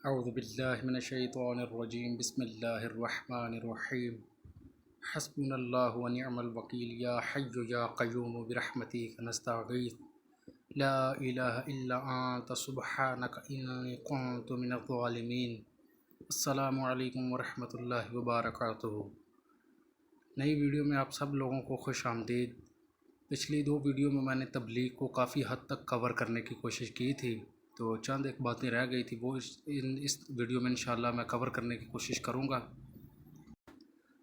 اعوذ باللہ من الشیطان الرجیم بسم اللہ الرحمن الرحیم حسبنا اللہ ونعم الوکیل یا حی یا قیوم برحمتک نستغیث لا الہ الا انت سبحانک انی کنت من الظالمین۔ السلام علیکم ورحمۃ اللہ وبرکاتہ۔ نئی ویڈیو میں آپ سب لوگوں کو خوش آمدید۔ پچھلی دو ویڈیو میں نے تبلیغ کو کافی حد تک کور کرنے کی کوشش کی تھی، تو چند ایک باتیں رہ گئی تھی، وہ اس ویڈیو میں انشاءاللہ میں کور کرنے کی کوشش کروں گا۔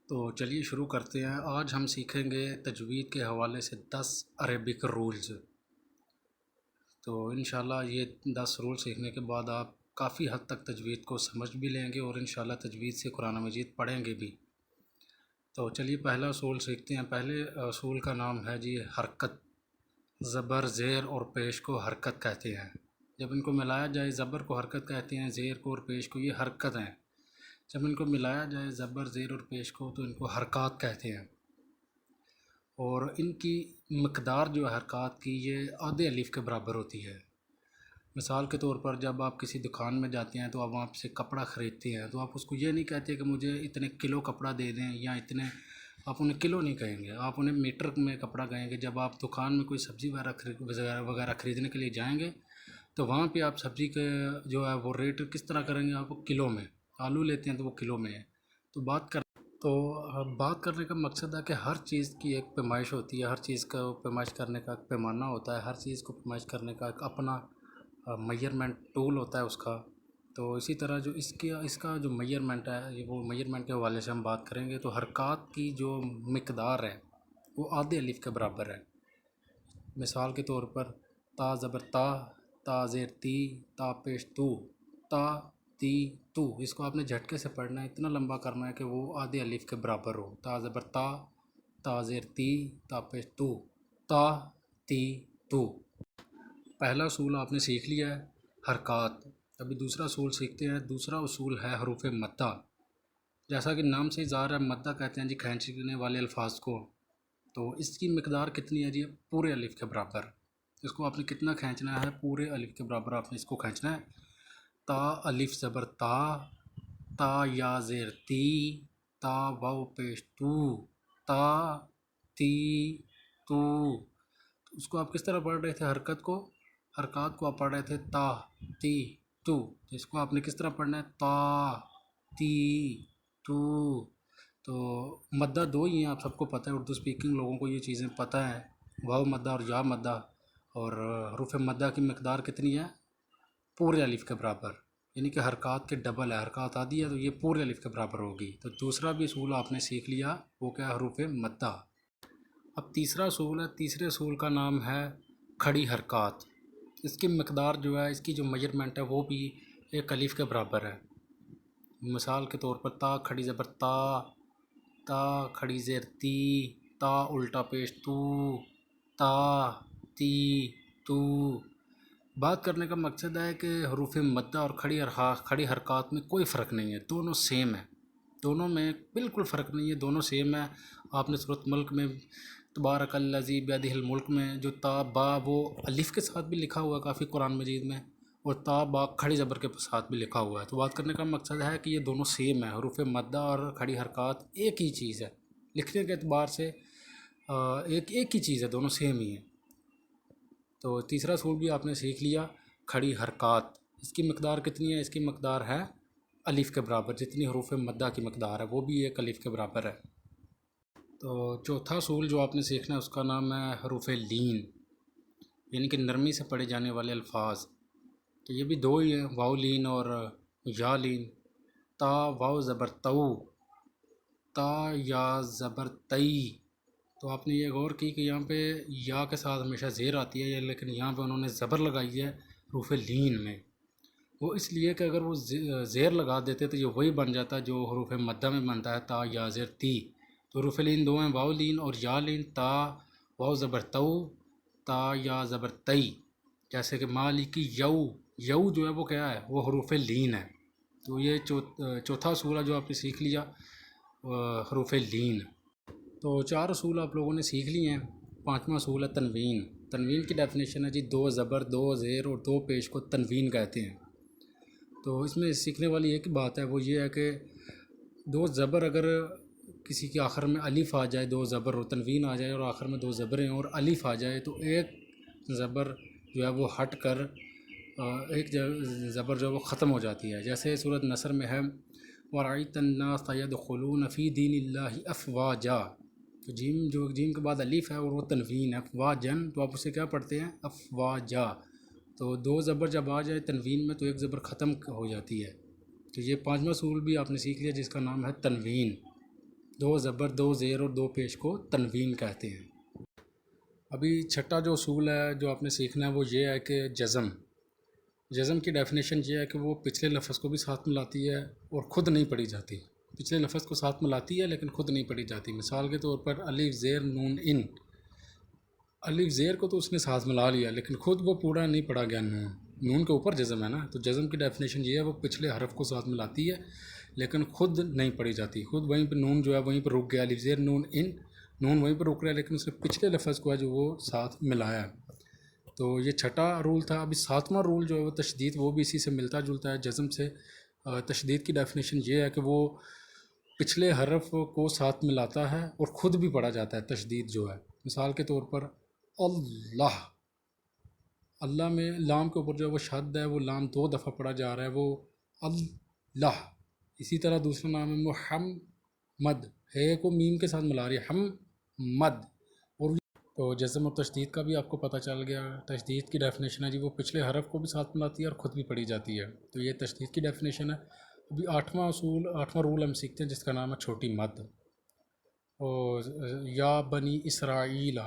تو چلیے شروع کرتے ہیں۔ آج ہم سیکھیں گے تجوید کے حوالے سے 10 عربک رولز۔ تو انشاءاللہ یہ 10 رول سیکھنے کے بعد آپ کافی حد تک تجوید کو سمجھ بھی لیں گے اور انشاءاللہ تجوید سے قرآن مجید پڑھیں گے بھی۔ تو چلیے پہلا اصول سیکھتے ہیں۔ پہلے اصول کا نام ہے حرکت۔ زبر، زیر اور پیش کو حرکت کہتے ہیں۔ جب ان کو ملایا جائے، زبر کو حرکت کہتے ہیں، زیر کو اور پیش کو، یہ حرکت ہیں۔ جب ان کو ملایا جائے زبر، زیر اور پیش کو، تو ان کو حرکات کہتے ہیں۔ اور ان کی مقدار جو حرکات کی، یہ آدھے الف کے برابر ہوتی ہے۔ مثال کے طور پر جب آپ کسی دکان میں جاتے ہیں تو آپ وہاں سے کپڑا خریدتے ہیں، تو آپ اس کو یہ نہیں کہتے کہ مجھے اتنے کلو کپڑا دے دیں یا اتنے، آپ انہیں کلو نہیں کہیں گے، آپ انہیں میٹر میں کپڑا کہیں گے۔ جب آپ دکان میں کوئی سبزی وغیرہ خریدنے کے لیے جائیں گے تو وہاں پہ آپ سبزی کے جو ہے وہ ریٹ کس طرح کریں گے؟ آپ کلو میں، آلو لیتے ہیں تو وہ کلو میں ہے۔ تو بات کرنے کا مقصد ہے کہ ہر چیز کی ایک پیمائش ہوتی ہے، ہر چیز کا پیمائش کرنے کا ایک پیمانہ ہوتا ہے، ہر چیز کو پیمائش کرنے کا ایک اپنا میئرمنٹ ٹول ہوتا ہے اس کا۔ تو اسی طرح جو اس کا جو میئرمنٹ ہے، وہ میئرمنٹ کے حوالے سے ہم بات کریں گے۔ تو حرکات کی جو مقدار ہے وہ آدھے الف کے برابر ہے۔ مثال کے طور پر تا زبر تا، تا زیر تی، تا پیش تو، تا تی تو، اس کو آپ نے جھٹکے سے پڑھنا ہے، اتنا لمبا کرنا ہے کہ وہ آدھے الف کے برابر ہو۔ تا زبر تا، تا زیر تی، تا پیش تو، تا تی تو۔ پہلا اصول آپ نے سیکھ لیا ہے، حرکات۔ ابھی دوسرا اصول سیکھتے ہیں۔ دوسرا اصول ہے حروف مدہ۔ جیسا کہ نام سے ظاہر ہے، مدہ کہتے ہیں کھینچنے والے الفاظ کو۔ تو اس کی مقدار کتنی ہے پورے الف کے برابر۔ اس کو آپ نے کتنا کھینچنا ہے؟ پورے الف کے برابر آپ نے اس کو کھینچنا ہے۔ تا الف زبر تا، تا یا زیر تی، تا واو پیش تو، تا تی تو۔ اس کو آپ کس طرح پڑھ رہے تھے؟ حرکات کو آپ پڑھ رہے تھے تا تی تو۔ اس کو آپ نے کس طرح پڑھنا ہے؟ تا تی تو۔ تو مدہ دو ہی ہیں، آپ سب کو پتہ ہے، اردو سپیکنگ لوگوں کو یہ چیزیں پتہ ہیں، واو مدہ اور یا مدہ۔ اور حروف مدہ کی مقدار کتنی ہے؟ پورے الف کے برابر، یعنی کہ حرکات کے ڈبل ہے۔ حرکات آدھی ہے تو یہ پورے الف کے برابر ہوگی۔ تو دوسرا بھی اصول آپ نے سیکھ لیا، وہ کیا ہے؟ حروف مدہ۔ اب تیسرا اصول ہے۔ تیسرے اصول کا نام ہے کھڑی حرکات۔ اس کی مقدار جو ہے، اس کی جو میجرمنٹ ہے، وہ بھی ایک الف کے برابر ہے۔ مثال کے طور پر تا کھڑی زبر تا، تا کھڑی زیر تی، تا الٹا پیش تو، تا تی تو۔ بات کرنے کا مقصد ہے کہ حروف مدہ اور کھڑی حرکات میں کوئی فرق نہیں ہے، دونوں سیم ہیں، دونوں میں بالکل فرق نہیں ہے، دونوں سیم ہے۔ آپ نے سورۃ ملک میں تبارک الذی بیدہ الملک میں جو تا با وہ الف کے ساتھ بھی لکھا ہوا ہے کافی قرآن مجید میں، اور تا با کھڑی زبر کے ساتھ بھی لکھا ہوا ہے۔ تو بات کرنے کا مقصد ہے کہ یہ دونوں سیم ہے، حروف مدہ اور کھڑی حرکات ایک ہی چیز ہے، لکھنے کے اعتبار سے ایک ہی چیز ہے، دونوں سیم ہی ہیں۔ تو تیسرا اصول بھی آپ نے سیکھ لیا، کھڑی حرکات۔ اس کی مقدار کتنی ہے؟ اس کی مقدار ہے الف کے برابر، جتنی حروف مدہ کی مقدار ہے وہ بھی ایک الف کے برابر ہے۔ تو چوتھا اصول جو آپ نے سیکھنا ہے اس کا نام ہے حروف لین، یعنی کہ نرمی سے پڑھے جانے والے الفاظ۔ تو یہ بھی دو ہی ہیں، واو لین اور یا لین۔ تا واو زبر تو، تا یا زبر تئی۔ تو آپ نے یہ غور کی کہ یہاں پہ یا کے ساتھ ہمیشہ زیر آتی ہے، لیکن یہاں پہ انہوں نے زبر لگائی ہے حروف لین میں۔ وہ اس لیے کہ اگر وہ زیر لگا دیتے تو یہ وہی بن جاتا جو حروف مدہ میں بنتا ہے، تا یا زیر تی۔ تو حروف لین دو ہیں، واو لین اور یا لین۔ تا واو زبر تو، تا یا زبر تئی۔ جیسے کہ مالکی یو، یو جو ہے وہ کیا ہے؟ وہ حروف لین ہے۔ تو یہ چوتھا اصول ہے جو آپ نے سیکھ لیا، حروف لین۔ تو 4 اصول آپ لوگوں نے سیکھ لیے ہیں۔ پانچواں اصول ہے تنوین۔ تنوین کی ڈیفینیشن ہے دو زبر، دو زیر اور دو پیش کو تنوین کہتے ہیں۔ تو اس میں سیکھنے والی ایک بات ہے، وہ یہ ہے کہ دو زبر اگر کسی کے آخر میں الف آ جائے، دو زبر اور تنوین آ جائے اور آخر میں دو زبریں اور الف آ جائے، تو ایک زبر جو ہے وہ ہٹ کر ایک زبر جو ہے وہ ختم ہو جاتی ہے. جیسے سورۃ نصر میں ہے وَرَأَيْتَ النَّاسَ يَدْخُلُونَ فِي دِينِ اللَّهِ أَفْوَاجًا. تو جیم کے بعد الف ہے اور وہ تنوین ہے افواجن، تو آپ اسے کیا پڑھتے ہیں؟ افواجا. تو دو زبر جب آ جائے تنوین میں تو ایک زبر ختم ہو جاتی ہے. تو یہ پانچواں اصول بھی آپ نے سیکھ لیا جس کا نام ہے تنوین. دو زبر، دو زیر اور دو پیش کو تنوین کہتے ہیں. ابھی چھٹا جو اصول ہے جو آپ نے سیکھنا ہے وہ یہ ہے کہ جزم کی ڈیفینیشن یہ ہے کہ وہ پچھلے لفظ کو بھی ساتھ ملاتی ہے اور خود نہیں پڑھی جاتی. پچھلے لفظ کو ساتھ ملاتی ہے لیکن خود نہیں پڑھی جاتی. مثال کے طور پر الف زیر نون ان، الف زیر کو تو اس نے ساتھ ملا لیا لیکن خود وہ پورا نہیں پڑھا گیا. نون کے اوپر جزم ہے نا، تو جزم کی ڈیفینیشن یہ ہے وہ پچھلے حرف کو ساتھ ملاتی ہے لیکن خود نہیں پڑھی جاتی. خود وہیں پہ نون جو ہے وہیں پہ رک گیا، الف زیر نون ان، نون وہیں پہ رک رہا ہے لیکن اس نے پچھلے لفظ کو ہے جو وہ ساتھ ملایا ہے. تو یہ چھٹا رول تھا. ابھی ساتواں رول جو ہے وہ تشدید، وہ بھی اسی سے ملتا جلتا ہے جزم سے. تشدید کی ڈیفینیشن یہ ہے کہ وہ پچھلے حرف کو ساتھ ملاتا ہے اور خود بھی پڑھا جاتا ہے. تشدید جو ہے مثال کے طور پر اللہ، اللہ میں لام کے اوپر جو ہے وہ شد ہے، وہ لام دو دفعہ پڑھا جا رہا ہے، وہ اللہ. اسی طرح دوسرا نام ہے محمد، ہے کو میم کے ساتھ ملا رہی ہے حمد. اور تو جزم اور تشدید کا بھی آپ کو پتہ چل گیا. تشدید کی ڈیفینیشن ہے جی وہ پچھلے حرف کو بھی ساتھ ملاتی ہے اور خود بھی پڑھی جاتی ہے. تو یہ تشدید کی ڈیفینیشن ہے. ابھی آٹھواں رول ہم سیکھتے ہیں جس کا نام ہے چھوٹی مد. اور یا بنی اسرائیل،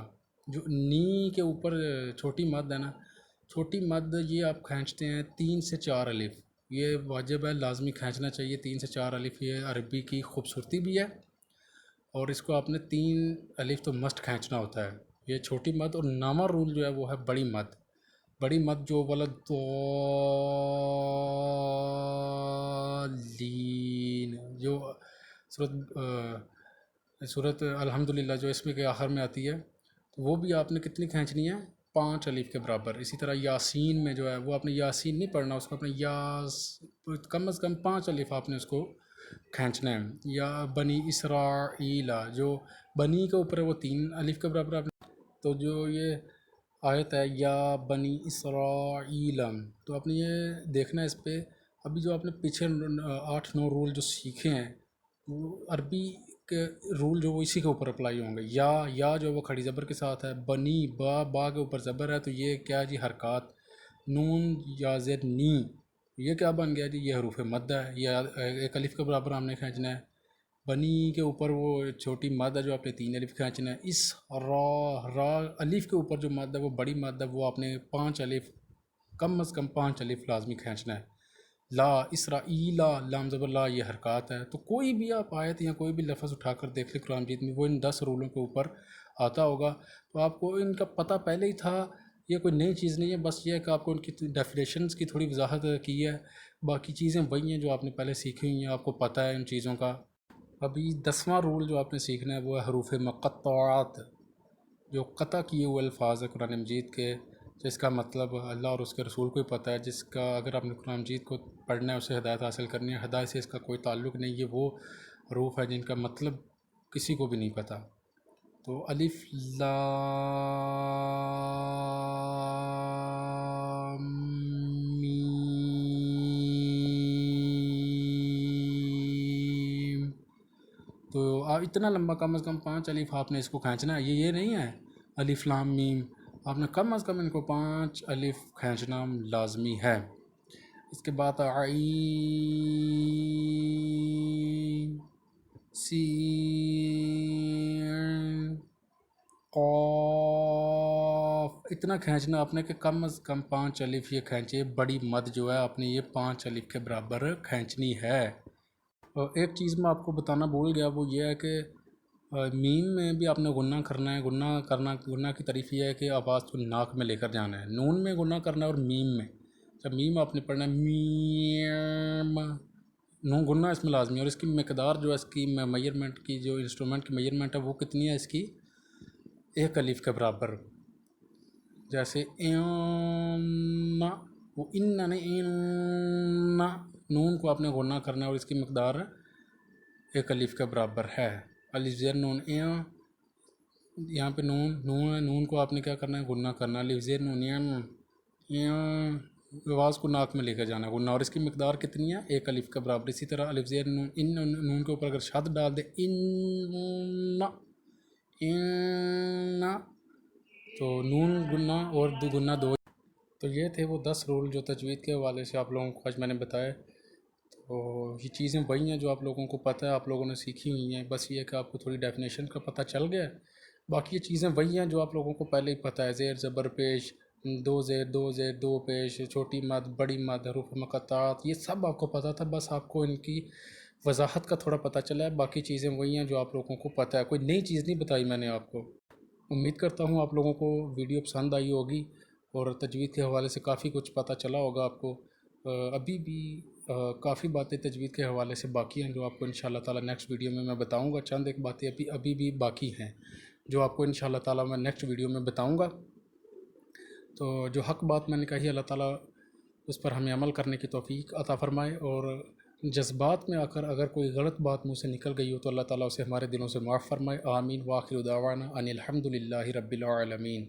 جو نی کے اوپر چھوٹی مد ہے نا، چھوٹی مد یہ آپ کھینچتے ہیں 3 سے 4 الف. یہ واجب ہے، لازمی کھینچنا چاہیے 3 سے 4 الف. یہ عربی کی خوبصورتی بھی ہے اور اس کو آپ نے 3 الف تو مسٹ کھینچنا ہوتا ہے. یہ چھوٹی مد. اور نامہ رول جو ہے وہ ہے بڑی مد. بڑی مد جو ولدالضالین، جو صورت الحمدللہ جو اس میں کے آخر میں آتی ہے، تو وہ بھی آپ نے کتنی کھینچنی ہے؟ 5 الف کے برابر. اسی طرح یاسین میں جو ہے وہ آپ نے یاسین نہیں پڑھنا، اس کو اپنے کم از کم 5 الف آپ نے اس کو کھینچنا ہے. یا بنی اسرائیل، جو بنی کے اوپر ہے وہ 3 الف کے برابر آپ نے. تو جو یہ آیت ہے یا بنی اسرائیل، تو آپ نے یہ دیکھنا ہے اس پہ. ابھی جو آپ نے پیچھے 8-9 رول جو سیکھے ہیں وہ عربی کے رول جو وہ اسی کے اوپر اپلائی ہوں گے. یا جو وہ کھڑی زبر کے ساتھ ہے، بنی با کے اوپر زبر ہے تو یہ کیا جی؟ حرکات. نون یا زیر نی، یہ کیا بن گیا جی؟ یہ حروف مد ہے. یہ ایک الف کے برابر ہم نے کھینچنا ہے. بنی کے اوپر وہ چھوٹی مد ہے جو آپ نے 3 الف کھینچنا ہے. اس را الف کے اوپر جو مد ہے وہ بڑی مد ہے، وہ آپ نے 5 الف، کم از کم 5 الف لازمی کھینچنا ہے. لا اسرائیل، لام زبر لا، یہ حرکات ہے. تو کوئی بھی آپ آیت یا کوئی بھی لفظ اٹھا کر دیکھ لیں قرآن مجید میں، وہ ان 10 رولوں کے اوپر آتا ہوگا. تو آپ کو ان کا پتہ پہلے ہی تھا، یہ کوئی نئی چیز نہیں ہے. بس یہ ہے کہ آپ کو ان کی ڈیفینیشنز کی تھوڑی وضاحت کی ہے. باقی چیزیں وہی ہیں جو آپ نے پہلے سیکھی ہوئی ہیں، آپ کو پتہ ہے ان چیزوں کا. ابھی 10واں رول جو آپ نے سیکھنا ہے وہ ہے حروف مقطعات، جو قطع کیے ہوئے الفاظ ہیں قرآن مجید کے، جس کا مطلب اللہ اور اس کے رسول کو ہی پتہ ہے. جس کا اگر آپ نے قرآن مجید کو پڑھنا ہے، اسے ہدایت حاصل کرنی ہے، ہدایت سے اس کا کوئی تعلق نہیں. یہ وہ حروف ہے جن کا مطلب کسی کو بھی نہیں پتہ. تو الف لام میم. تو اتنا لمبا کم از کم 5 الف آپ نے اس کو کھینچنا ہے. یہ نہیں ہے الف لام میم، آپ نے کم از کم ان کو 5 الف کھینچنا لازمی ہے. اس کے بعد عین سین قاف، اتنا کھینچنا آپ نے کہ کم از کم 5 الف یہ کھینچے. بڑی مد جو ہے آپ نے یہ 5 الف کے برابر کھینچنی ہے. اور ایک چیز میں آپ کو بتانا بھول گیا، وہ یہ ہے کہ میم میں بھی آپ نے غنہ کرنا ہے. غنہ کی تعریف یہ ہے کہ آواز کو ناک میں لے کر جانا ہے. نون میں غنہ کرنا ہے اور میم میں. جب میم آپ نے پڑھنا ہے میم، نون غنہ اس میں لازمی ہے. اور اس کی مقدار جو ہے، اس کی میئرمنٹ کی، جو انسٹرومنٹ کی میئرمنٹ ہے وہ کتنی ہے؟ اس کی 1 الف کے برابر. جیسے وہ نون کو آپ نے غنہ کرنا ہے اور اس کی مقدار ایک الف کے برابر ہے. الف زیر نون یہاں پہ نون ہے، نون کو آپ نے کیا کرنا ہے؟ غنہ کرنا. الف زیر نون آواز کو ناک میں لے کے جانا ہے غنہ، اور اس کی مقدار کتنی ہے؟ ایک الف کے برابر. اسی طرح الف زیر نون کے اوپر اگر شد ڈال دے تو نون گنہ اور دو گنہ دو. تو یہ تھے وہ 10 رول جو تجوید کے حوالے سے آپ لوگوں کو آج میں نے بتایا. تو یہ چیزیں وہی ہیں جو آپ لوگوں کو پتہ ہے، آپ لوگوں نے سیکھی ہوئی ہیں، بس یہ ہے کہ آپ کو تھوڑی ڈیفینیشن کا پتہ چل گیا ہے. باقی یہ چیزیں وہی ہیں جو آپ لوگوں کو پہلے ہی پتہ ہے. زیر زبر پیش، دو زیر دو پیش، چھوٹی مد بڑی مد، حروف مقطعات، یہ سب آپ کو پتہ تھا. بس آپ کو ان کی وضاحت کا تھوڑا پتہ چلا ہے. باقی چیزیں وہی ہیں جو آپ لوگوں کو پتہ ہے، کوئی نئی چیز نہیں بتائی میں نے آپ کو. امید کرتا ہوں آپ لوگوں کو ویڈیو پسند آئی ہوگی اور تجوید کے حوالے سے کافی کچھ پتہ چلا ہوگا آپ کو. ابھی بھی کافی باتیں تجوید کے حوالے سے باقی ہیں جو آپ کو انشاءاللہ تعالی نیکسٹ ویڈیو میں بتاؤں گا. چند ایک باتیں ابھی بھی باقی ہیں جو آپ کو انشاءاللہ تعالی میں نیکسٹ ویڈیو میں بتاؤں گا. تو جو حق بات میں نے کہی، اللہ تعالی اس پر ہمیں عمل کرنے کی توفیق عطا فرمائے، اور جذبات میں آ کر اگر کوئی غلط بات منہ سے نکل گئی ہو تو اللہ تعالیٰ اسے ہمارے دلوں سے معاف فرمائے. آمین. وآخر دعوانا ان الحمد للہ رب العالمین.